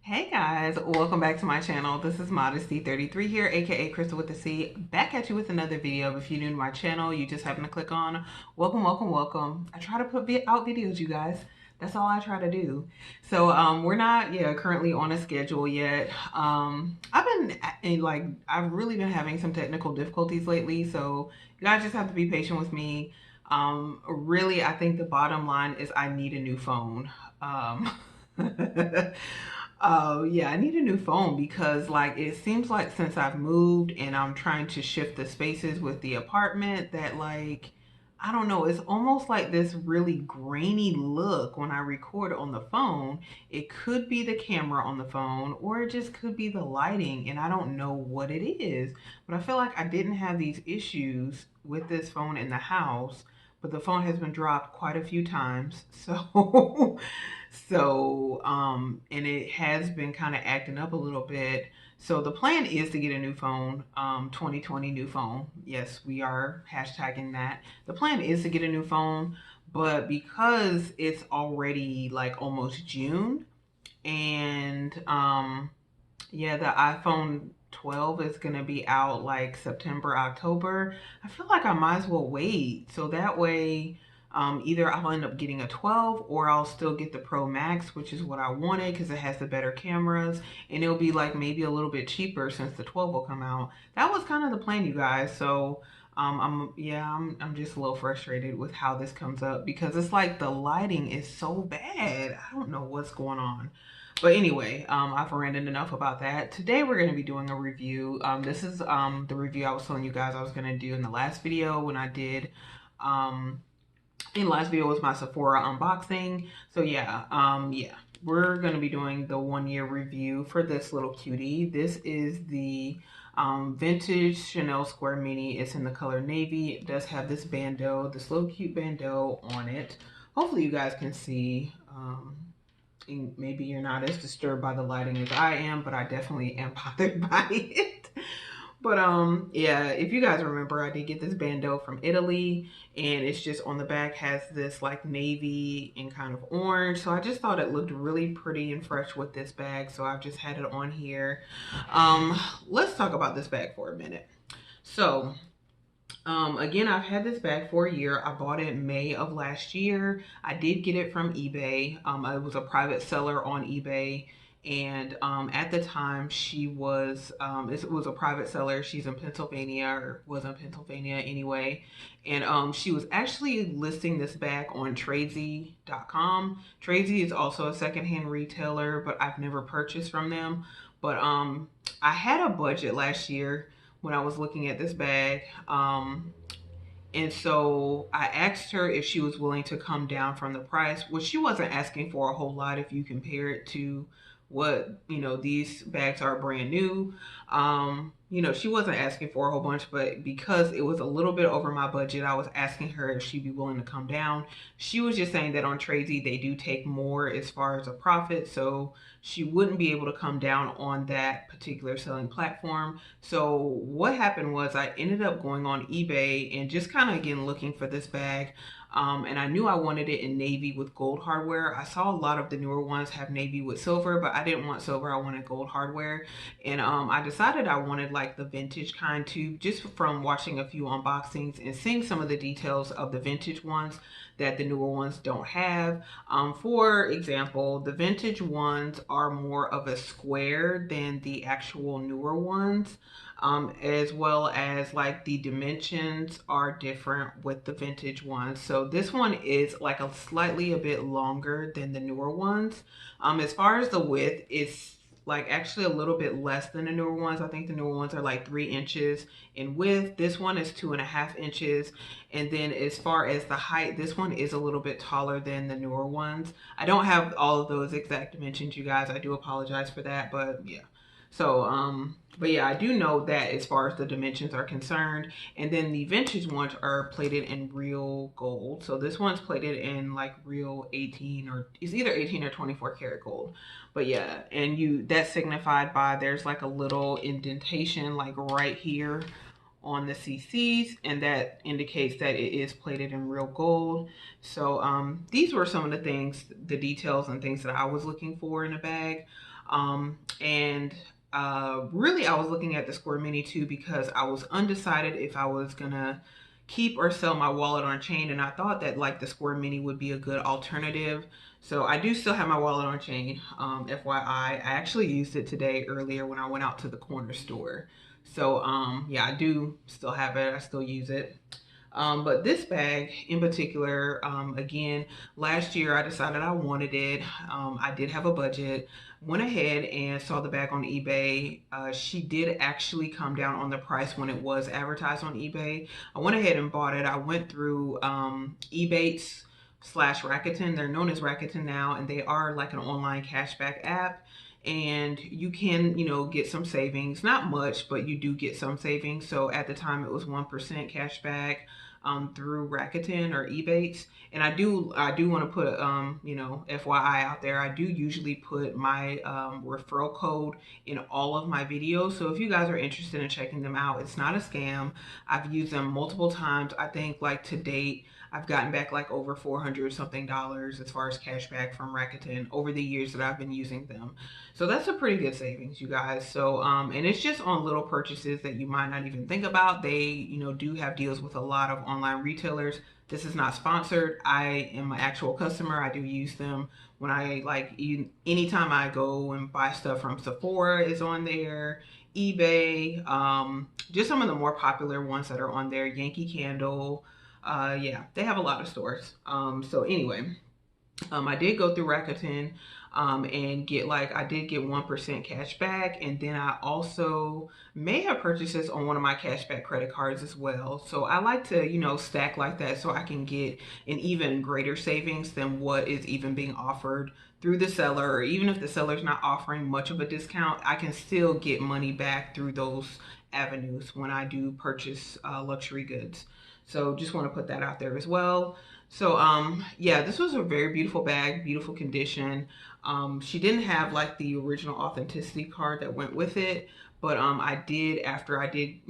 Hey guys, welcome back to my channel. This is Modesty33 here, aka Crystal with the C, back at you with another video. If you're new to my channel, you just happen to click on welcome, welcome, welcome. I try to put out videos, you guys. That's all I try to do. So we're not currently on a schedule yet. I've been I've really been having some technical difficulties lately, so you guys just have to be patient with me. Really, I think the bottom line is I need a new phone. Um, Oh, yeah, I need a new phone because like it seems like since I've moved and I'm trying to shift the spaces with the apartment that like I don't know, it's almost like this really grainy look when I record on the phone. It could be the camera on the phone or it just could be the lighting and I don't know what it is. But I feel like I didn't have these issues with this phone in the house, but the phone has been dropped quite a few times. So and it has been kind of acting up a little bit. So the plan is to get a new phone, 2020 new phone. Yes, we are hashtagging that. The plan is to get a new phone, but because it's already like almost June and yeah, the iPhone 12 is going to be out like September, October. I feel like I might as well wait. So that way, either I'll end up getting a 12 or I'll still get the Pro Max, which is what I wanted because it has the better cameras and it'll be like maybe a little bit cheaper since the 12 will come out. That was kind of the plan, you guys. So I'm just a little frustrated with how this comes up because it's like the lighting is so bad. I don't know what's going on. But anyway, I've ranted enough about that. Today we're going to be doing a review. This is the review I was telling you guys I was going to do in the last video when I did. In the last video was my Sephora unboxing. So yeah, we're going to be doing the 1 year review for this little cutie. This is the vintage Chanel Square Mini. It's in the color navy. It does have this bandeau, this little cute bandeau on it. Hopefully you guys can see. Maybe you're not as disturbed by the lighting as I am, but I definitely am bothered by it. But yeah, if you guys remember, I did get this bandeau from Italy and it's just on the back has this like navy and kind of orange. So I just thought it looked really pretty and fresh with this bag. So I've just had it on here. Let's talk about this bag for a minute. So again, I've had this bag for a year. I bought it May of last year. I did get it from eBay. It was a private seller on eBay. And at the time, it was a private seller. She's in Pennsylvania, or was in Pennsylvania anyway. And she was actually listing this bag on Tradesy.com. Tradesy is also a secondhand retailer, but I've never purchased from them. But I had a budget last year when I was looking at this bag. And so I asked her if she was willing to come down from the price, which she wasn't asking for a whole lot if you compare it to what, these bags are brand new. She wasn't asking for a whole bunch, but because it was a little bit over my budget, I was asking her if she'd be willing to come down. She was just saying that on Tradesy, they do take more as far as a profit. So she wouldn't be able to come down on that particular selling platform. So what happened was I ended up going on eBay and just kind of again looking for this bag. And I knew I wanted it in navy with gold hardware. I saw a lot of the newer ones have navy with silver, but I didn't want silver. I wanted gold hardware. And I decided I wanted like the vintage kind too, just from watching a few unboxings and seeing some of the details of the vintage ones that the newer ones don't have. For example, the vintage ones are more of a square than the actual newer ones. As well as like the dimensions are different with the vintage ones. So this one is like a bit longer than the newer ones. As far as the width, it's like actually a little bit less than the newer ones. I think the newer ones are like 3 inches in width. This one is 2.5 inches. And then as far as the height, this one is a little bit taller than the newer ones. I don't have all of those exact dimensions, you guys. I do apologize for that, but yeah. So, but yeah, I do know that as far as the dimensions are concerned. And then the vintage ones are plated in real gold. So this one's plated in like real 18 or it's either 18 or 24 karat gold. But yeah, and that's signified by there's like a little indentation like right here on the CCs, and that indicates that it is plated in real gold. So these were some of the things, the details and things that I was looking for in a bag. And really, I was looking at the Square Mini too because I was undecided if I was gonna keep or sell my wallet on chain, and I thought that like the Square Mini would be a good alternative. So I do still have my wallet on chain. FYI, I actually used it today earlier when I went out to the corner store. So yeah, I do still have it. I still use it. But this bag in particular, again, last year I decided I wanted it. I did have a budget. Went ahead and saw the bag on eBay. She did actually come down on the price when it was advertised on eBay. I went ahead and bought it. I went through Ebates slash Rakuten. They're known as Rakuten now, and they are like an online cashback app. And you can, get some savings. Not much, but you do get some savings. So at the time, it was 1% cashback through Rakuten or Ebates. And I do want to put FYI out there. I do usually put my referral code in all of my videos. So if you guys are interested in checking them out, it's not a scam. I've used them multiple times. I think like to date, I've gotten back like over 400 something dollars as far as cash back from Rakuten over the years that I've been using them. So that's a pretty good savings, you guys. So and it's just on little purchases that you might not even think about. They, do have deals with a lot of online retailers. This is not sponsored. I am an actual customer. I do use them when I anytime I go and buy stuff from Sephora is on there, eBay, just some of the more popular ones that are on there, Yankee Candle. Yeah, they have a lot of stores. So anyway, I did go through Rakuten and I did get 1% cash back. And then I also may have purchases on one of my cashback credit cards as well. So I like to, stack like that so I can get an even greater savings than what is even being offered through the seller. Or even if the seller's not offering much of a discount, I can still get money back through those avenues when I do purchase luxury goods. So just want to put that out there as well. So yeah, this was a very beautiful bag, beautiful condition. She didn't have like the original authenticity card that went with it, but I did, after I did,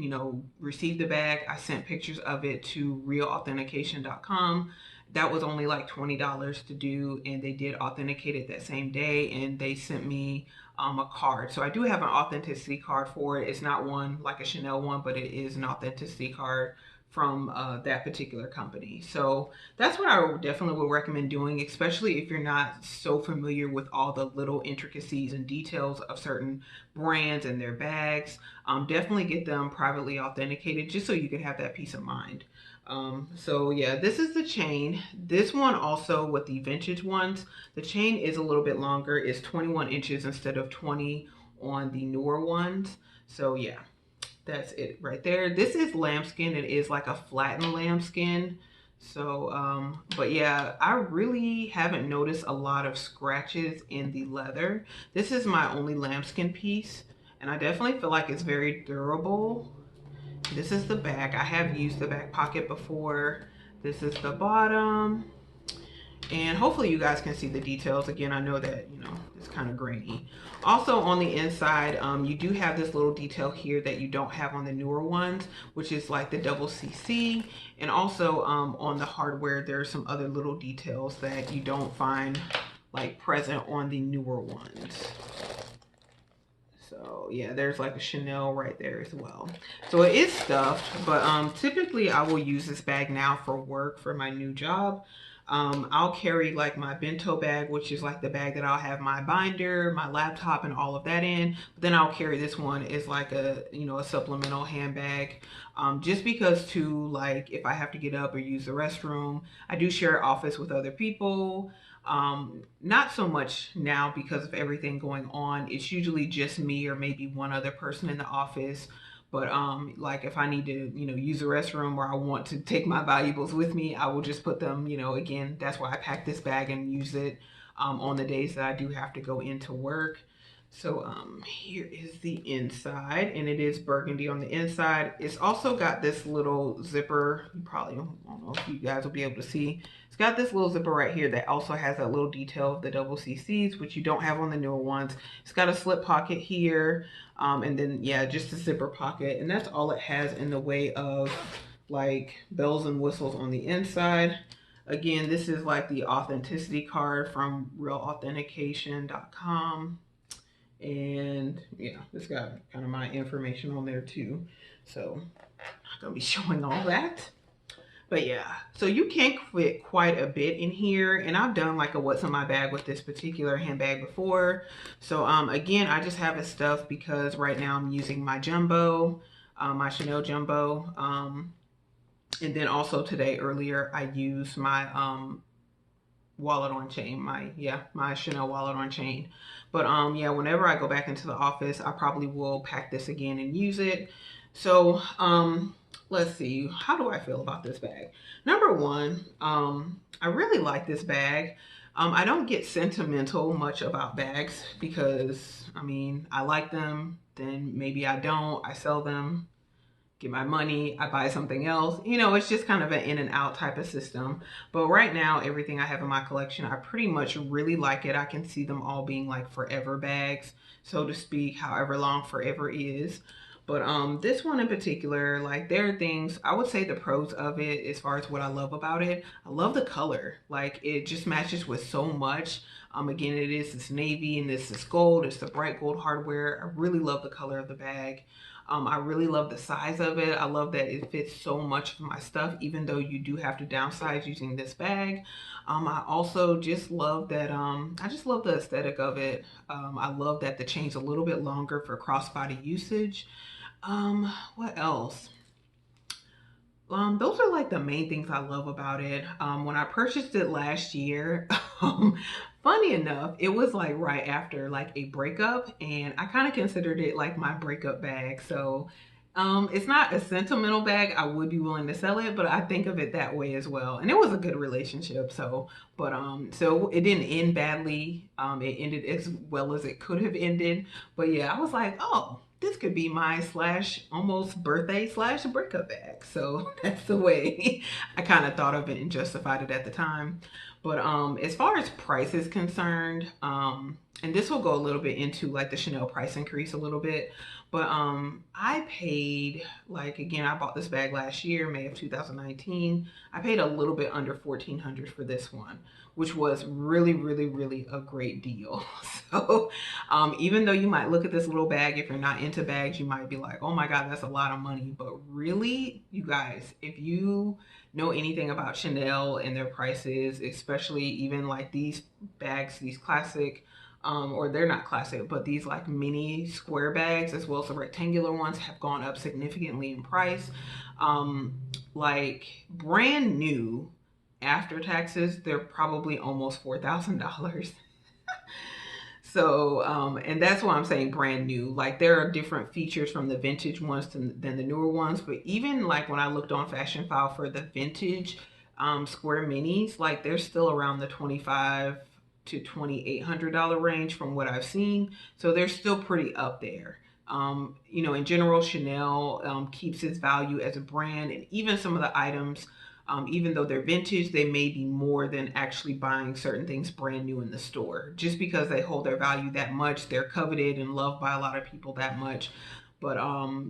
receive the bag, I sent pictures of it to realauthentication.com. That was only like $20 to do, and they did authenticate it that same day, and they sent me a card. So I do have an authenticity card for it. It's not one like a Chanel one, but it is an authenticity card from that particular company. So that's what I definitely would recommend doing, especially if you're not so familiar with all the little intricacies and details of certain brands and their bags. Definitely get them privately authenticated just so you can have that peace of mind. So yeah, this is the chain. This one also, with the vintage ones, the chain is a little bit longer. It's 21 inches instead of 20 on the newer ones. So yeah, that's it right there. This is lambskin. It is like a flattened lambskin. So, but yeah, I really haven't noticed a lot of scratches in the leather. This is my only lambskin piece, and I definitely feel like it's very durable. This is the back. I have used the back pocket before. This is the bottom. And hopefully you guys can see the details. Again, I know that, it's kind of grainy. Also on the inside, you do have this little detail here that you don't have on the newer ones, which is like the double CC. And also on the hardware, there are some other little details that you don't find like present on the newer ones. So yeah, there's like a Chanel right there as well. So it is stuffed, but typically I will use this bag now for work for my new job. I'll carry like my bento bag, which is like the bag that I'll have my binder, my laptop, and all of that in. But then I'll carry this one as like a supplemental handbag, just because like if I have to get up or use the restroom, I do share office with other people. Not so much now because of everything going on. It's usually just me or maybe one other person in the office. But like if I need to, use the restroom or I want to take my valuables with me, I will just put them, again, that's why I pack this bag and use it on the days that I do have to go into work. So here is the inside, and it is burgundy on the inside. It's also got this little zipper. You probably, I don't know if you guys will be able to see. It's got this little zipper right here that also has that little detail of the double CCs, which you don't have on the newer ones. It's got a slip pocket here, and then yeah, just a zipper pocket, and that's all it has in the way of like bells and whistles on the inside. Again, this is like the authenticity card from realauthentication.com. And yeah, it's got kind of my information on there too. So I'm gonna be showing all that. But yeah, so you can fit quite a bit in here, and I've done like a what's in my bag with this particular handbag before. So again, I just have it stuffed because right now I'm using my jumbo, my Chanel jumbo, and then also today earlier I used my wallet on chain, my Chanel wallet on chain. But yeah, whenever I go back into the office, I probably will pack this again and use it. So let's see, how do I feel about this bag? Number one, I really like this bag. I don't get sentimental much about bags because I mean I like them, then maybe I don't, I sell them, get my money, I buy something else. You know, it's just kind of an in and out type of system. But right now, everything I have in my collection, I pretty much really like it. I can see them all being like forever bags, so to speak, however long forever is. But this one in particular, like there are things I would say the pros of it as far as what I love about it. I love the color. Like it just matches with so much. Again, it is this navy and this is gold. It's the bright gold hardware. I really love the color of the bag. I really love the size of it. I love that it fits so much of my stuff, even though you do have to downsize using this bag. I also just love that, I just love the aesthetic of it. I love that the chain's a little bit longer for crossbody usage. What else? Those are like the main things I love about it. When I purchased it last year, funny enough, it was like right after like a breakup, and I kind of considered it like my breakup bag. So, it's not a sentimental bag. I would be willing to sell it, but I think of it that way as well. And it was a good relationship, so but so it didn't end badly. It ended as well as it could have ended. But yeah, I was like, oh, this could be my slash almost birthday slash breakup bag. So that's the way I kind of thought of it and justified it at the time. But as far as price is concerned, and this will go a little bit into like the Chanel price increase a little bit. But I paid, like, again, I bought this bag last year, May of 2019. I paid a little bit under 1400 for this one, which was really, really, really a great deal. So even though you might look at this little bag, if you're not into bags, you might be like, oh my God, that's a lot of money. But really, you guys, if you know anything about Chanel and their prices, especially even like these bags, these classic, or they're not classic, but these like mini square bags as well as the rectangular ones have gone up significantly in price. Like brand new after taxes, they're probably almost $4,000. So, and that's why I'm saying brand new. Like there are different features from the vintage ones than the newer ones. But even like when I looked on Fashion File for the vintage square minis, like they're still around the 25 to $2,800 range from what I've seen. So they're still pretty up there. You know, in general, Chanel keeps its value as a brand, and even some of the items, even though they're vintage, they may be more than actually buying certain things brand new in the store. Just because they hold their value that much, they're coveted and loved by a lot of people that much. But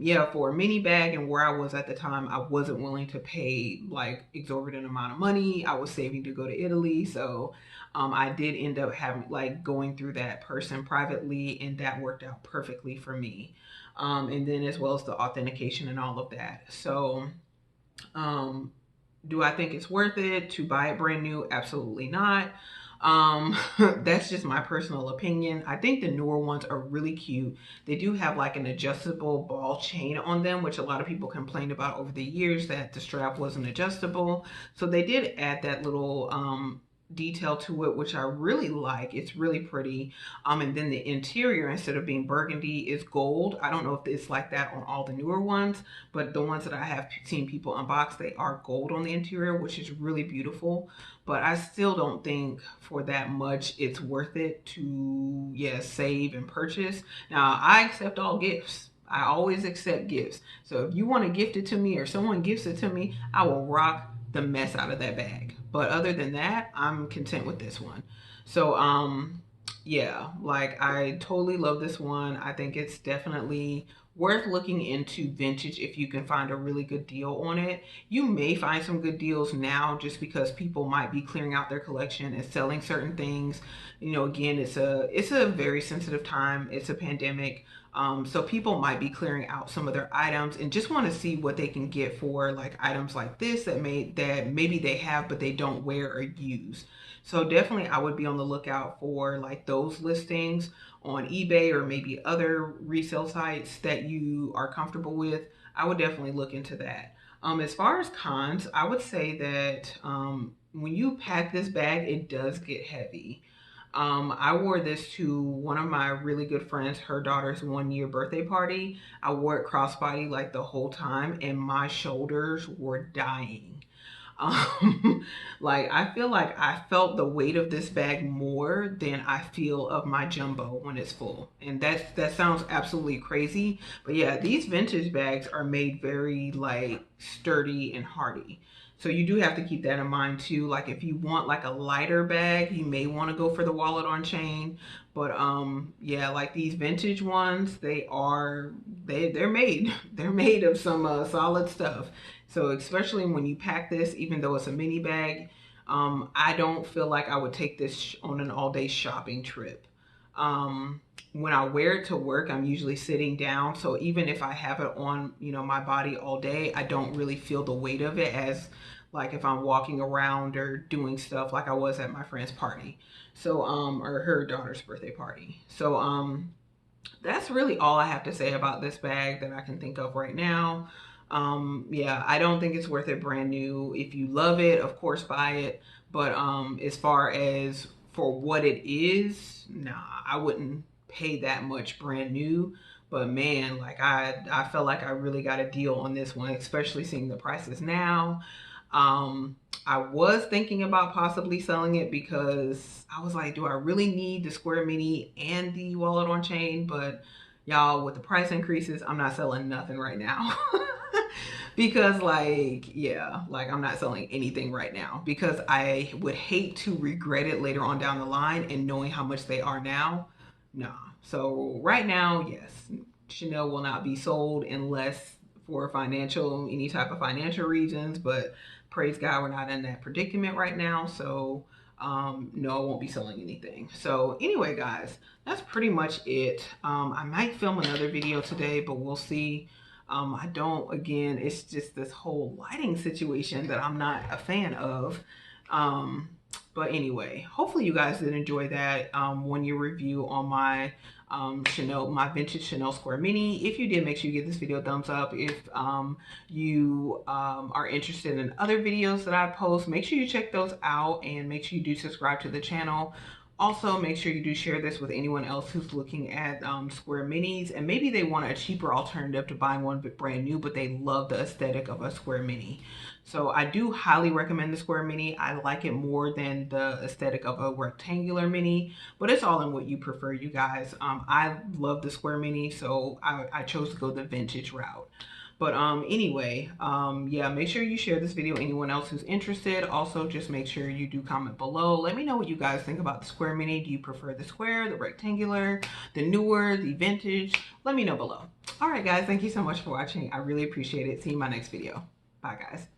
yeah, for a mini bag and where I was at the time, I wasn't willing to pay like exorbitant amount of money. I was saving to go to Italy, so I did end up having like going through that person privately, and that worked out perfectly for me. And then as well as the authentication and all of that. So um, do I think it's worth it to buy it brand new? Absolutely not. That's just my personal opinion. I think the newer ones are really cute. They do have like an adjustable ball chain on them, which a lot of people complained about over the years that the strap wasn't adjustable. So they did add that little detail to it, which I really like. It's really pretty. And then the interior, instead of being burgundy, is gold. I don't know if it's like that on all the newer ones, but the ones that I have seen people unbox, they are gold on the interior, which is really beautiful. But I still don't think for that much it's worth it to, yeah, save and purchase. Now, I accept all gifts. I always accept gifts. So if you want to gift it to me or someone gifts it to me, I will rock the mess out of that bag. But other than that, I'm content with this one. So yeah, like I totally love this one. I think it's definitely worth looking into vintage if you can find a really good deal on it. You may find some good deals now just because people might be clearing out their collection and selling certain things. You know, again, it's a very sensitive time. It's a pandemic. So people might be clearing out some of their items and just want to see what they can get for like items like this that maybe they have but they don't wear or use. So definitely I would be on the lookout for like those listings on eBay or maybe other resale sites that you are comfortable with. I would definitely look into that. As far as cons, I would say that when you pack this bag, it does get heavy. I wore this to one of my really good friends, her daughter's 1 year birthday party. I wore it crossbody like the whole time, and my shoulders were dying. Like I feel like I felt the weight of this bag more than I feel of my jumbo when it's full. And that sounds absolutely crazy, but yeah, these vintage bags are made very like sturdy and hardy. So you do have to keep that in mind too. Like if you want like a lighter bag, you may want to go for the wallet on chain. But yeah, like these vintage ones, they're made they're made of some solid stuff. So especially when you pack this, even though it's a mini bag, I don't feel like I would take this on an all-day shopping trip. When I wear it to work, I'm usually sitting down. So even if I have it on, you know, my body all day, I don't really feel the weight of it as like if I'm walking around or doing stuff like I was at my friend's party. So, or her daughter's birthday party. So, that's really all I have to say about this bag that I can think of right now. Yeah, I don't think it's worth it brand new. If you love it, of course, buy it. But as far as for what it is, nah, I wouldn't pay that much brand new. But man, like I felt like I really got a deal on this one, especially seeing the prices now. Um, I was thinking about possibly selling it because I was like, do I really need the Square Mini and the wallet on chain? But y'all, with the price increases, I'm not selling nothing right now. Because like, yeah, like I'm not selling anything right now because I would hate to regret it later on down the line and knowing how much they are now. Nah. So right now, yes, Chanel will not be sold unless for financial, any type of financial reasons, but praise God, we're not in that predicament right now. So no, I won't be selling anything. So anyway, guys, that's pretty much it. I might film another video today, but we'll see. I don't, again, it's just this whole lighting situation that I'm not a fan of. Um, but anyway, hopefully you guys did enjoy that 1 year review on my my vintage Chanel Square Mini. If you did, make sure you give this video a thumbs up. If you are interested in other videos that I post, make sure you check those out and make sure you do subscribe to the channel. Also, make sure you do share this with anyone else who's looking at Square Minis and maybe they want a cheaper alternative to buying one brand new, but they love the aesthetic of a Square Mini. So I do highly recommend the Square Mini. I like it more than the aesthetic of a rectangular Mini, but it's all in what you prefer, you guys. I love the Square Mini, so I chose to go the vintage route. But anyway, yeah, make sure you share this video with anyone else who's interested. Also, just make sure you do comment below. Let me know what you guys think about the Square Mini. Do you prefer the square, the rectangular, the newer, the vintage? Let me know below. All right, guys, thank you so much for watching. I really appreciate it. See you in my next video. Bye, guys.